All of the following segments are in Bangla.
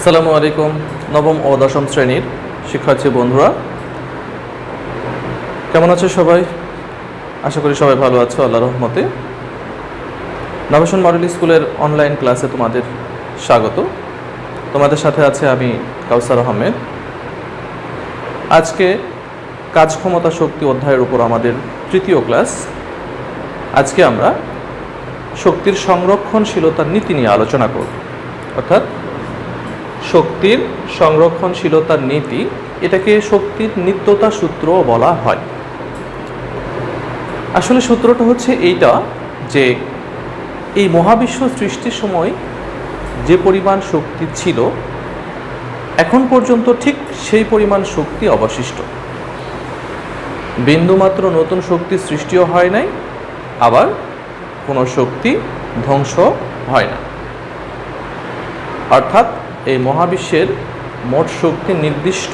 আসসালামু আলাইকুম। নবম ও দশম শ্রেণীর শিক্ষার্থী বন্ধুরা, কেমন আছো সবাই? আশা করি সবাই ভালো আছো আল্লাহর রহমতে। নবসন মডেল স্কুলের অনলাইন ক্লাসে তোমাদের স্বাগত। তোমাদের সাথে আছে আমি কাউসার আহমেদ। আজকে কাজ ক্ষমতা শক্তি অধ্যায়ের উপর আমাদের তৃতীয় ক্লাস। আজকে আমরা শক্তির সংরক্ষণশীলতার নীতি নিয়ে আলোচনা করব। অর্থাৎ শক্তির সংরক্ষণশীলতার নীতি, এটাকে শক্তির নিত্যতা সূত্রও বলা হয়। আসলে সূত্রটা হচ্ছে এইটা যে এই মহাবিশ্ব সৃষ্টির সময় যে পরিমাণ শক্তি ছিল, এখন পর্যন্ত ঠিক সেই পরিমাণ শক্তি অবশিষ্ট। বিন্দুমাত্র নতুন শক্তি সৃষ্টিও হয় নাই, আবার কোনো শক্তি ধ্বংস হয় না। অর্থাৎ এই মহাবিশ্বের মোট শক্তি নির্দিষ্ট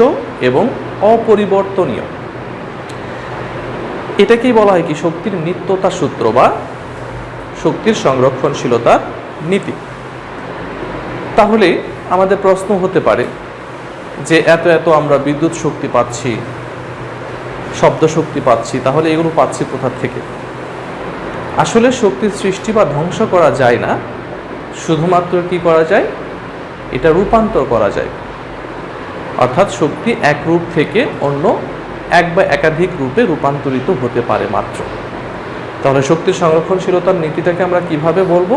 এবং অপরিবর্তনীয়। এটাকেই বলা হয় কি শক্তির নিত্যতা সূত্র বা শক্তির সংরক্ষণশীলতার নীতি। তাহলে আমাদের প্রশ্ন হতে পারে যে এত আমরা বিদ্যুৎ শক্তি পাচ্ছি, শব্দ শক্তি পাচ্ছি, তাহলে এগুলো পাচ্ছি কোথা থেকে? আসলে শক্তির সৃষ্টি বা ধ্বংস করা যায় না, শুধুমাত্র কি করা যায়? এটা রূপান্তর করা যায়। অর্থাৎ শক্তি এক রূপ থেকে অন্য এক বা একাধিক রূপে রূপান্তরিত হতে পারে মাত্র। তাহলে শক্তির সংরক্ষণশীলতার নীতিটাকে আমরা কিভাবে বলবো?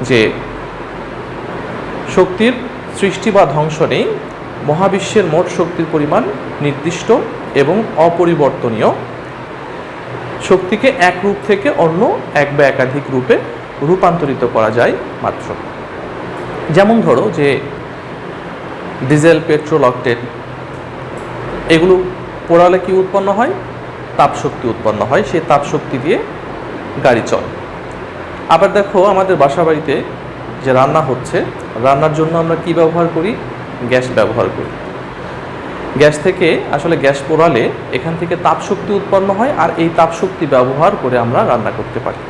যে শক্তির সৃষ্টি বা ধ্বংস নেই, মহাবিশ্বের মোট শক্তির পরিমাণ নির্দিষ্ট এবং অপরিবর্তনীয়। শক্তিকে এক রূপ থেকে অন্য এক বা একাধিক রূপে রূপান্তরিত করা যায় মাত্র। যেমন ধরো যে ডিজেল, পেট্রোল, অকটেন, এগুলো পোড়ালে কি উৎপন্ন হয়? তাপশক্তি উৎপন্ন হয়। সেই তাপশক্তি দিয়ে গাড়ি চলে। আবার দেখো আমাদের বাসা বাড়িতে যে রান্না হচ্ছে, রান্নার জন্য আমরা কি ব্যবহার করি? গ্যাস ব্যবহার করি। গ্যাস থেকে আসলে গ্যাস পোড়ালে এখান থেকে তাপশক্তি উৎপন্ন হয়, আর এই তাপশক্তি ব্যবহার করে আমরা রান্না করতে পারি।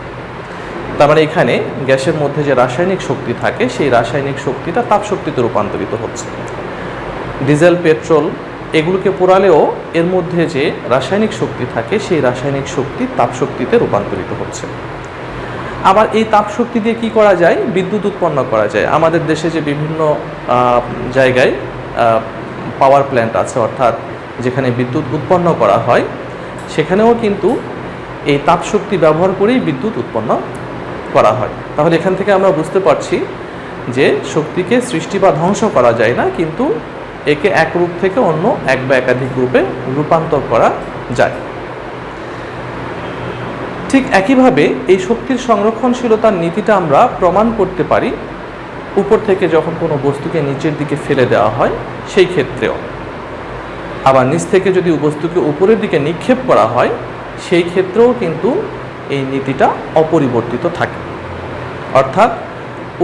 তার মানে এখানে গ্যাসের মধ্যে যে রাসায়নিক শক্তি থাকে, সেই রাসায়নিক শক্তিটা তাপশক্তিতে রূপান্তরিত হচ্ছে। ডিজেল, পেট্রোল এগুলোকে পোড়ালেও এর মধ্যে যে রাসায়নিক শক্তি থাকে, সেই রাসায়নিক শক্তি তাপশক্তিতে রূপান্তরিত হচ্ছে। আবার এই তাপশক্তি দিয়ে কি করা যায়? বিদ্যুৎ উৎপন্ন করা যায়। আমাদের দেশে যে বিভিন্ন জায়গায় পাওয়ার প্ল্যান্ট আছে, অর্থাৎ যেখানে বিদ্যুৎ উৎপন্ন করা হয়, সেখানেও কিন্তু এই তাপশক্তি ব্যবহার করেই বিদ্যুৎ উৎপন্ন করা হয়। তাহলে এখান থেকে আমরা বুঝতে পারছি যে শক্তিকে সৃষ্টি বা ধ্বংস করা যায় না, কিন্তু একে এক রূপ থেকে অন্য এক বা একাধিক রূপে রূপান্তর করা যায়। ঠিক একইভাবে এই শক্তির সংরক্ষণশীলতার নীতিটা আমরা প্রমাণ করতে পারি উপর থেকে যখন কোনো বস্তুকে নিচের দিকে ফেলে দেওয়া হয় সেই ক্ষেত্রেও। আবার নিচ থেকে যদি বস্তুকে উপরের দিকে নিক্ষেপ করা হয়, সেই ক্ষেত্রেও কিন্তু এই নীতিটা অপরিবর্তিত থাকে। অর্থাৎ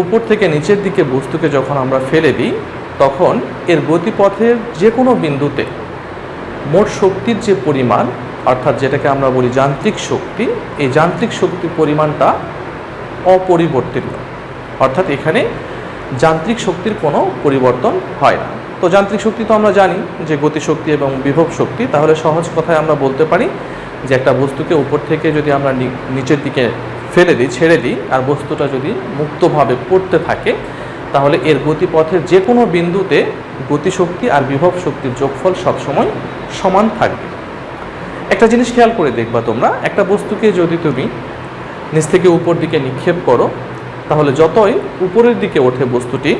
উপর থেকে নিচের দিকে বস্তুকে যখন আমরা ফেলে দিই, তখন এর গতিপথের যে কোনো বিন্দুতে মোট শক্তির যে পরিমাণ, অর্থাৎ যেটাকে আমরা বলি যান্ত্রিক শক্তি, এই যান্ত্রিক শক্তির পরিমাণটা অপরিবর্তনীয়। অর্থাৎ এখানে যান্ত্রিক শক্তির কোনো পরিবর্তন হয় না। তো যান্ত্রিক শক্তি তো আমরা জানি যে গতিশক্তি এবং বিভব শক্তি। তাহলে সহজ কথায় আমরা বলতে পারি যে একটা বস্তুকে উপর থেকে যদি আমরা নিচের দিকে ফেলে দিই, ছেড়ে দিই, আর বস্তুটা যদি মুক্তভাবে পড়তে থাকে, তাহলে এর গতিপথের যে কোনো বিন্দুতে গতিশক্তি আর বিভব শক্তির যোগফল সবসময় সমান থাকবে। একটা জিনিস খেয়াল করে দেখবা তোমরা, একটা বস্তুকে যদি তুমি নিচ থেকে উপর দিকে নিক্ষেপ করো, তাহলে যতই উপরের দিকে ওঠে বস্তুটি,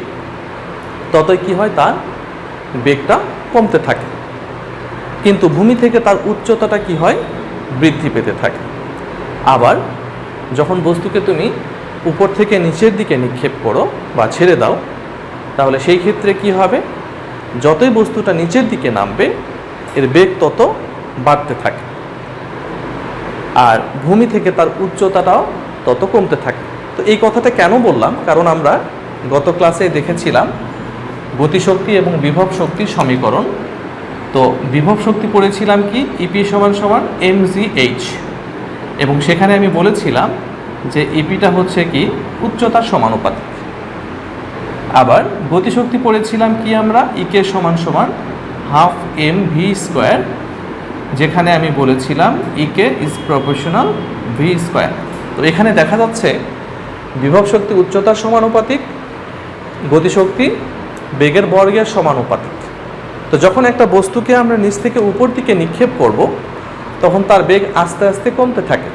ততই কি হয়? তার বেগটা কমতে থাকে। কিন্তু ভূমি থেকে তার উচ্চতাটা কি হয়? বৃদ্ধি পেতে থাকে। আবার যখন বস্তুকে তুমি উপর থেকে নিচের দিকে নিক্ষেপ করো বা ছেড়ে দাও, তাহলে সেই ক্ষেত্রে কি হবে? যতই বস্তুটা নিচের দিকে নামবে, এর বেগ তত বাড়তে থাকে, আর ভূমি থেকে তার উচ্চতাটাও তত কমতে থাকে। তো এই কথাটা কেন বললাম? কারণ আমরা গত ক্লাসে দেখেছিলাম গতিশক্তি এবং বিভব শক্তির সমীকরণ। তো বিভব শক্তি পড়েছিলাম কি? ইপি সমান mgh, এবং সেখানে আমি বলেছিলাম যে ইপিটা হচ্ছে কি উচ্চতার সমানুপাতিক, আবার গতিশক্তি পড়েছিলাম কি আমরা, ইকে সমান সমান হাফ এম ভি স্কোয়ার, যেখানে আমি বলেছিলাম ইকে ইজ প্রপোর্শনাল ভি স্কোয়ার। তো এখানে দেখা যাচ্ছে বিভব শক্তি উচ্চতার সমানুপাতিক, গতিশক্তি বেগের বর্গের সমানুপাতিক। তো যখন একটা বস্তুকে আমরা নিচ থেকে উপর দিকে নিক্ষেপ করব, তখন তার বেগ আস্তে আস্তে কমতে থাকে।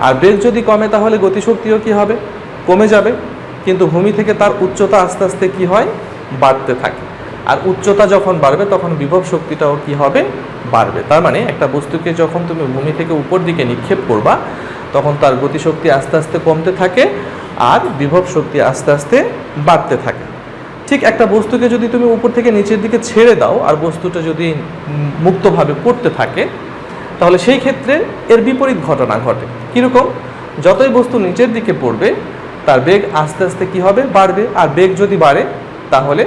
আর বেগ যদি কমে তাহলে গতিশক্তিও কি হবে, কমে যাবে। কিন্তু ভূমি থেকে তার উচ্চতা আস্তে আস্তে কি হয়, বাড়তে থাকে। আর উচ্চতা যখন বাড়বে তখন বিভব শক্তিটাও কি হবে, বাড়বে। তার মানে একটা বস্তুকে যখন তুমি ভূমি থেকে উপর দিকে নিক্ষেপ করবা, তখন তার গতিশক্তি আস্তে আস্তে কমতে থাকে আর বিভব শক্তি আস্তে আস্তে বাড়তে থাকে। ঠিক একটা বস্তুকে যদি তুমি উপর থেকে নিচের দিকে ছেড়ে দাও আর বস্তুটা যদি মুক্তভাবে পড়তে থাকে, তাহলে সেই ক্ষেত্রে এর বিপরীত ঘটনা ঘটে। কীরকম? যতই বস্তু নিচের দিকে পড়বে তার বেগ আস্তে আস্তে কি হবে, বাড়বে। আর বেগ যদি বাড়ে তাহলে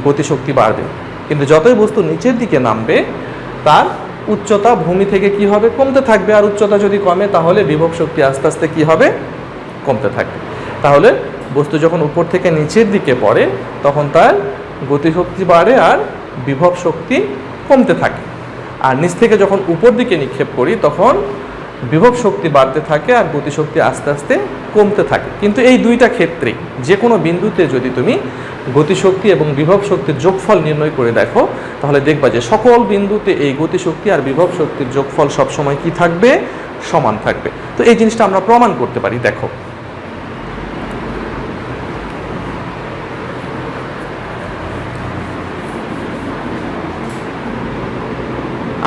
গতিশক্তি বাড়বে। কিন্তু যতই বস্তু নিচের দিকে নামবে তার উচ্চতা ভূমি থেকে কি হবে, কমতে থাকবে। আর উচ্চতা যদি কমে তাহলে বিভব শক্তি আস্তে আস্তে কি হবে, কমতে থাকবে। তাহলে বস্তু যখন উপর থেকে নিচের দিকে পড়ে তখন তার গতিশক্তি বাড়ে আর বিভব শক্তি কমতে থাকে। আর নিচ থেকে যখন উপর দিকে নিক্ষেপ করি তখন বিভব শক্তি বাড়তে থাকে আর গতিশক্তি আস্তে আস্তে কমতে থাকে। কিন্তু এই দুইটা ক্ষেত্রে যে কোনো বিন্দুতে যদি তুমি গতিশক্তি এবং বিভব শক্তির যোগফল নির্ণয় করে দেখো, তাহলে দেখবা যে সকল বিন্দুতে এই গতিশক্তি আর বিভব শক্তির যোগফল সবসময় কি থাকবে, সমান থাকবে। তো এই জিনিসটা আমরা প্রমাণ করতে পারি। দেখো,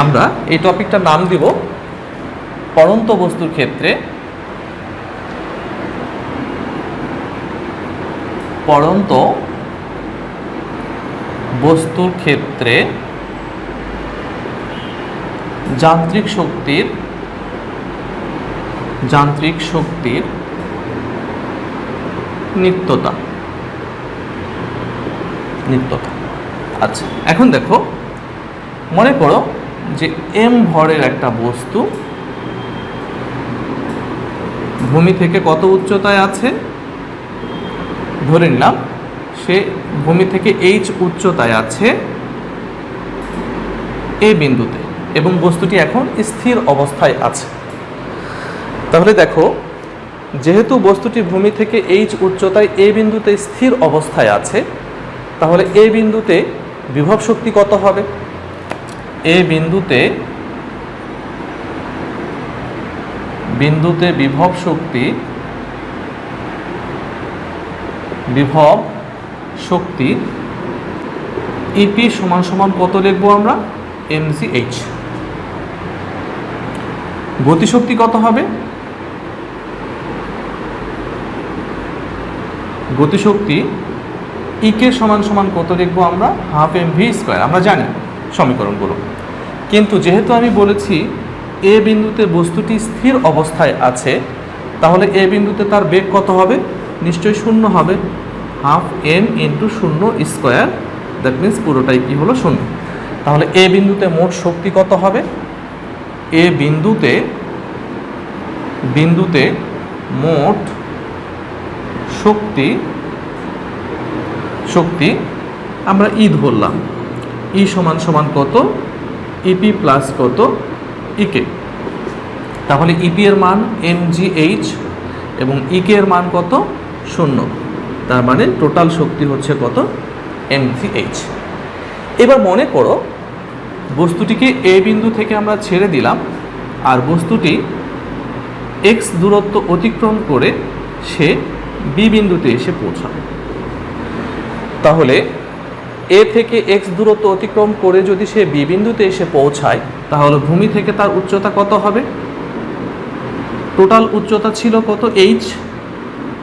আমরা এই টপিকটার নাম দিব পড়ন্ত বস্তুর ক্ষেত্রে পড়ন্ত বস্তুর ক্ষেত্রে যান্ত্রিক শক্তির নিত্যতা। আচ্ছা, এখন দেখো, মনে করো যে এম ভরের একটা বস্তু ভূমি থেকে কত উচ্চতায় আছে, ধরে নিলাম সে ভূমি থেকে এইচ উচ্চতায় আছে এই বিন্দুতে, এবং বস্তুটি এখন স্থির অবস্থায় আছে। তাহলে দেখো, যেহেতু বস্তুটি ভূমি থেকে এইচ উচ্চতায় এই বিন্দুতে স্থির অবস্থায় আছে, তাহলে এই বিন্দুতে বিভব শক্তি কত হবে? এই বিন্দুতে বিভব শক্তি ইপি সমান সমান কত লিখবো আমরা? mgh। গতিশক্তি কত হবে? গতিশক্তি ইকে সমান সমান কত লিখবো আমরা? Half m v square. আমরা জানি সমীকরণগুলো। কিন্তু যেহেতু আমি বলেছি এ বিন্দুতে বস্তুটি স্থির অবস্থায় আছে, তাহলে এ বিন্দুতে তার বেগ কত হবে? নিশ্চয়ই শূন্য হবে। হাফ এম ইন্টু শূন্য স্কোয়ার, দ্যাট মিনস পুরোটাই কি হলো, শূন্য। তাহলে এ বিন্দুতে মোট শক্তি কত হবে? এ বিন্দুতে মোট শক্তি আমরা ই ধরলাম। ই সমান সমান কত? ইপি প্লাস কত? ইকে। তাহলে ইপি এর মান mgh এবং ইকে এর মান কত? শূন্য। তার মানে টোটাল শক্তি হচ্ছে কত? mgh। এবার মনে করো বস্তুটিকে এ বিন্দু থেকে আমরা ছেড়ে দিলাম আর বস্তুটি এক্স দূরত্ব অতিক্রম করে সে বি বিন্দুতে এসে পৌঁছাবে। তাহলে এ থেকে এক্স দূরত্ব অতিক্রম করে যদি সে বি বিন্দুতে এসে পৌঁছায়, তাহলে ভূমি থেকে তার উচ্চতা কত হবে? টোটাল উচ্চতা ছিল কত? এইচ।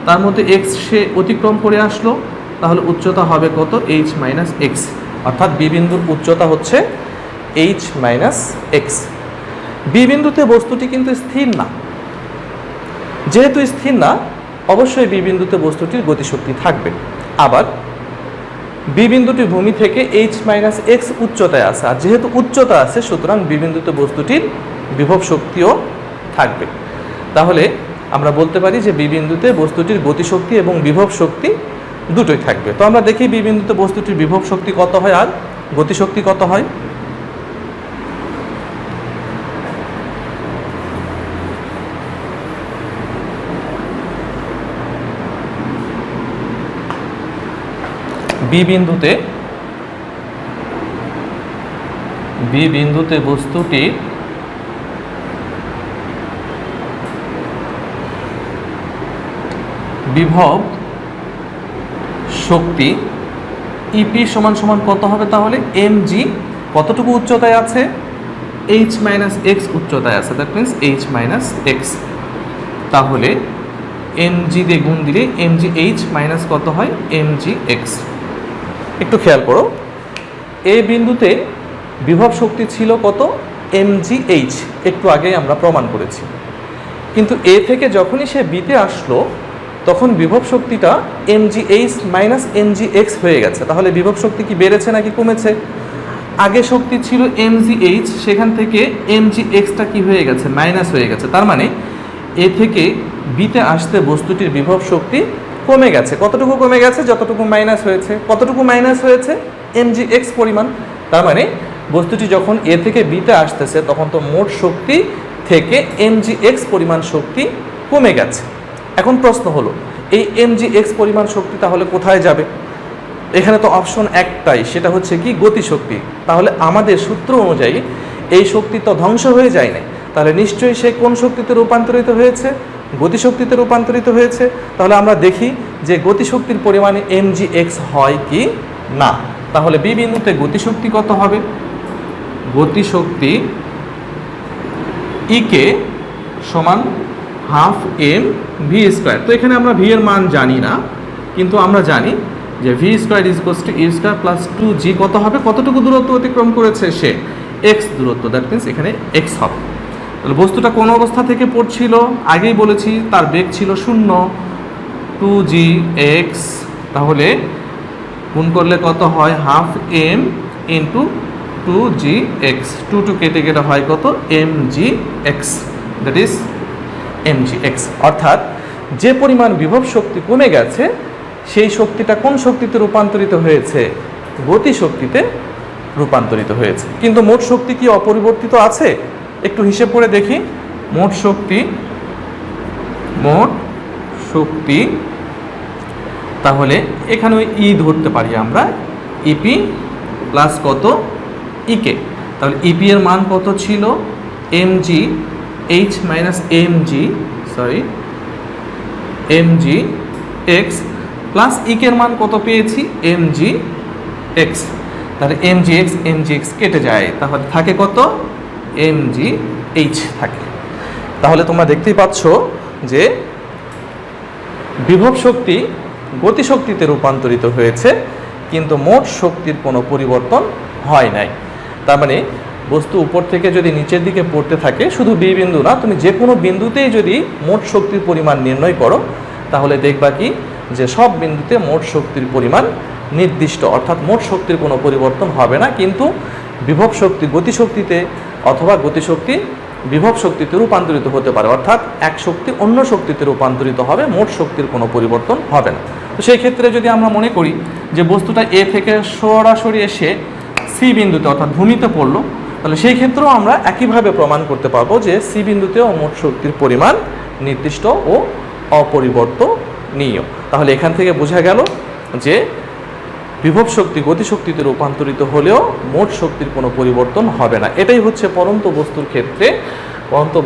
তার মধ্যে এক্স সে অতিক্রম করে আসলো, তাহলে উচ্চতা হবে কত? H minus x. অর্থাৎ বি বিন্দুর উচ্চতা হচ্ছে এইচ মাইনাস এক্স। বি বিন্দুতে বস্তুটি কিন্তু স্থির না। যেহেতু স্থির না, অবশ্যই বি বিন্দুতে বস্তুটির গতিশক্তি থাকবে। আবার বি বিন্দুটি ভূমি থেকে এইচ মাইনাস এক্স উচ্চতায় আছে, আর যেহেতু উচ্চতা আছে সুতরাং বি বিন্দুতে বস্তুটির বিভব শক্তিও থাকবে। তাহলে আমরা বলতে পারি যে বি বিন্দুতে বস্তুটির গতিশক্তি এবং বিভব শক্তি দুটোই থাকবে। তো আমরা দেখি বি বিন্দুতে বস্তুটির বিভব শক্তি কত হয় আর গতিশক্তি কত হয়। বি বিন্দুতে বস্তুটির বিভব শক্তি ইপি সমান সমান কত হবে তাহলে? এম জি কতটুকু উচ্চতায় আছে? এইচ মাইনাস এক্স উচ্চতায় আছে, that means h minus x. তাহলে এম জি দিয়ে গুণ দিলে এম জি এইচ মাইনাস কত হয়? এম জি এক্স। একটু খেয়াল করো, এই বিন্দুতে বিভব শক্তি ছিল কত? এম জি এইচ, একটু আগেই আমরা প্রমাণ করেছি। কিন্তু এ থেকে যখনই সে বিতে আসলো তখন বিভব শক্তিটা m G H minus M G x হয়ে গেছে। তাহলে বিভব শক্তি কি বেড়েছে নাকি কমেছে? আগে শক্তি ছিল এম জি এইচ, সেখান থেকে এম জি এক্সটা কী হয়ে গেছে? মাইনাস হয়ে গেছে। তার মানে এ থেকে বিতে আসতে বস্তুটির বিভব শক্তি কমে গেছে। কতটুকু কমে গেছে? যতটুকু মাইনাস হয়েছে। কতটুকু মাইনাস হয়েছে? এম জি এক্স পরিমাণ। তার মানে বস্তুটি যখন এ থেকে বিতে আসতেছে তখন তো মোট শক্তি থেকে এম জি এক্স পরিমাণ শক্তি কমে গেছে। এখন প্রশ্ন হলো, এই এম জি এক্স পরিমাণ শক্তি তাহলে কোথায় যাবে? এখানে তো অপশন একটাই, সেটা হচ্ছে কি? গতিশক্তি। তাহলে আমাদের সূত্র অনুযায়ী এই শক্তি তো ধ্বংস হয়ে যায় না, তাহলে নিশ্চয়ই সে কোন শক্তিতে রূপান্তরিত হয়েছে? গতিশক্তিতে রূপান্তরিত হয়েছে। তাহলে আমরা দেখি যে গতিশক্তির পরিমাণে এম জি এক্স হয় কি না। তাহলে বি বিন্দুতে গতিশক্তি কত হবে? গতিশক্তি ইকে সমান হাফ এম ভি স্কোয়ার। তো এখানে আমরা ভি এর মান জানি না, কিন্তু আমরা জানি যে v square is equals to u square plus 2g কত হবে? কতটুকু দূরত্ব অতিক্রম করেছে সে? এক্স দূরত্ব, দ্যাট মিনস এখানে এক্স হবে। তাহলে বস্তুটা কোন অবস্থা থেকে পড়ছিল? আগেই বলেছি তার বেগ ছিল 0, 2g এক্স। তাহলে গুণ করলে কত হয়? Half M into 2g x. 2 কেটে কেটে হয় কত? M G x, that is m G x. অর্থাৎ যে পরিমাণ বিভব শক্তি কমে গেছে সেই শক্তিটা কোন শক্তিতে রূপান্তরিত হয়েছে? গতি শক্তিতে রূপান্তরিত হয়েছে। কিন্তু মোট শক্তি কি অপরিবর্তিত আছে? একটু হিসেব করে দেখি। মোট শক্তি তাহলে এখানে ওই ই ধরতে পারি আমরা, ইপি প্লাস কত? ইকে। তাহলে ইপি এর মান কত ছিল? M G H minus M G X plus ইকের মান কত পেয়েছি? এম জি এক্স। তাহলে এম জি এক্স কেটে যায়, তাহলে থাকে কত? এম জি এইচ থাকে। তাহলে তোমরা দেখতেই পাচ্ছ যে বিভব শক্তি গতিশক্তিতে রূপান্তরিত হয়েছে, কিন্তু মোট শক্তির কোনো পরিবর্তন হয় নাই। তার মানে বস্তু উপর থেকে যদি নিচের দিকে পড়তে থাকে, শুধু বি বিন্দু না, তুমি যে কোনো বিন্দুতেই যদি মোট শক্তির পরিমাণ নির্ণয় করো তাহলে দেখবা কি যে সব বিন্দুতে মোট শক্তির পরিমাণ নির্দিষ্ট, অর্থাৎ মোট শক্তির কোনো পরিবর্তন হবে না। কিন্তু বিভব শক্তি গতিশক্তিতে অথবা গতিশক্তি বিভব শক্তিতে রূপান্তরিত হতে পারে, অর্থাৎ এক শক্তি অন্য শক্তিতে রূপান্তরিত হবে, মোট শক্তির কোনো পরিবর্তন হবে না। তো সেই ক্ষেত্রে যদি আমরা মনে করি যে বস্তুটা এ থেকে সরাসরি এসে সি বিন্দুতে অর্থাৎ ভূমিতে পড়লো, তাহলে সেই ক্ষেত্রেও আমরা একইভাবে প্রমাণ করতে পারবো যে সি বিন্দুতেও মোট শক্তির পরিমাণ নির্দিষ্ট ও অপরিবর্তনীয়। তাহলে এখান থেকে বোঝা গেল যে বিভব শক্তি গতিশক্তিতে রূপান্তরিত হলেও মোট শক্তির কোনো পরিবর্তন হবে না। এটাই হচ্ছে পরন্ত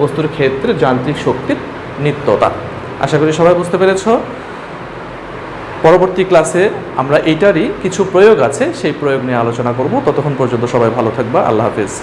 বস্তুর ক্ষেত্রে যান্ত্রিক শক্তির নিত্যতা। আশা করি সবাই বুঝতে পেরেছ। পরবর্তী ক্লাসে আমরা এইটারই কিছু প্রয়োগ আছে, সেই প্রয়োগ নিয়ে আলোচনা করব। ততক্ষণ পর্যন্ত সবাই ভালো থাকবা। আল্লাহ হাফেজ।